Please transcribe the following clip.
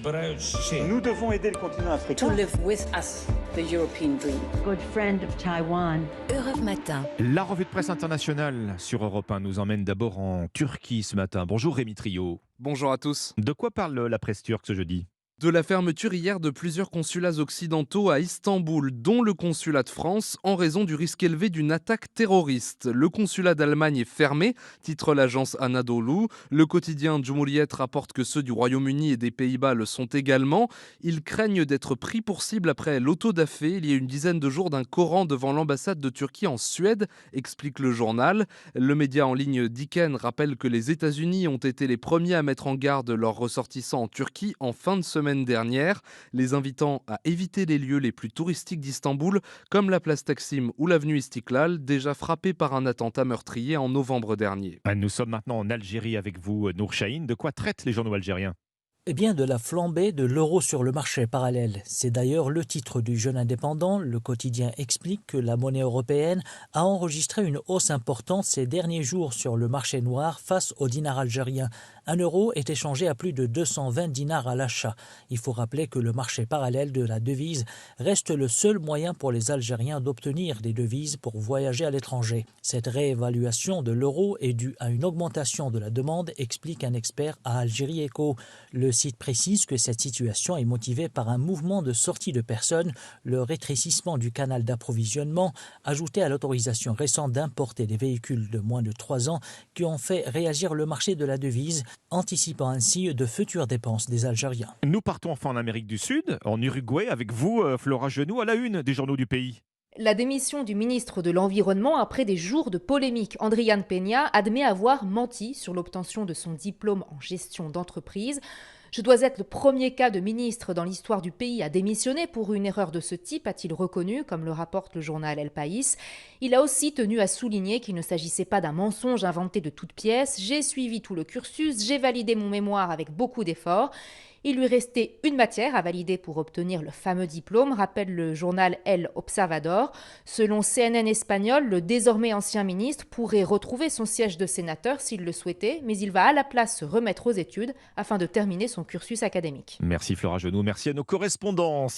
Nous devons aider le continent africain. To live with us, the European dream. Good friend of Taiwan. Europe Matin. La revue de presse internationale sur Europe 1 nous emmène d'abord en Turquie ce matin. Bonjour Rémi Trio. Bonjour à tous. De quoi parle la presse turque ce jeudi ? De la fermeture hier de plusieurs consulats occidentaux à Istanbul, dont le consulat de France, en raison du risque élevé d'une attaque terroriste. Le consulat d'Allemagne est fermé, titre l'agence Anadolu. Le quotidien Cumhuriyet rapporte que ceux du Royaume-Uni et des Pays-Bas le sont également. Ils craignent d'être pris pour cible après l'autodafé il y a une dizaine de jours d'un Coran devant l'ambassade de Turquie en Suède, explique le journal. Le média en ligne Diken rappelle que les États-Unis ont été les premiers à mettre en garde leurs ressortissants en Turquie en fin de semaine dernière, les invitant à éviter les lieux les plus touristiques d'Istanbul, comme la place Taksim ou l'avenue Istiklal, déjà frappée par un attentat meurtrier en novembre dernier. Nous sommes maintenant en Algérie avec vous, Nour Chahine. De quoi traitent les journaux algériens ? Eh bien, de la flambée de l'euro sur le marché parallèle. C'est d'ailleurs le titre du Jeune Indépendant. Le quotidien explique que la monnaie européenne a enregistré une hausse importante ces derniers jours sur le marché noir face au dinar algérien. 1 euro est échangé à plus de 220 dinars à l'achat. Il faut rappeler que le marché parallèle de la devise reste le seul moyen pour les Algériens d'obtenir des devises pour voyager à l'étranger. Cette réévaluation de l'euro est due à une augmentation de la demande, explique un expert à Algérie Echo. Le site précise que cette situation est motivée par un mouvement de sortie de personnes, le rétrécissement du canal d'approvisionnement, ajouté à l'autorisation récente d'importer des véhicules de moins de 3 ans qui ont fait réagir le marché de la devise, anticipant ainsi de futures dépenses des Algériens. Nous partons enfin en Amérique du Sud, en Uruguay, avec vous, Flora Genoux, à la une des journaux du pays. La démission du ministre de l'Environnement après des jours de polémique. Andrián Peña admet avoir menti sur l'obtention de son diplôme en gestion d'entreprise. Je dois être le premier cas de ministre dans l'histoire du pays à démissionner pour une erreur de ce type, a-t-il reconnu, comme le rapporte le journal El País. Il a aussi tenu à souligner qu'il ne s'agissait pas d'un mensonge inventé de toutes pièces. J'ai suivi tout le cursus, j'ai validé mon mémoire avec beaucoup d'efforts. Il lui restait une matière à valider pour obtenir le fameux diplôme, rappelle le journal El Observador. Selon CNN espagnol, le désormais ancien ministre pourrait retrouver son siège de sénateur s'il le souhaitait, mais il va à la place se remettre aux études afin de terminer son cursus académique. Merci Flora Genoux, merci à nos correspondants.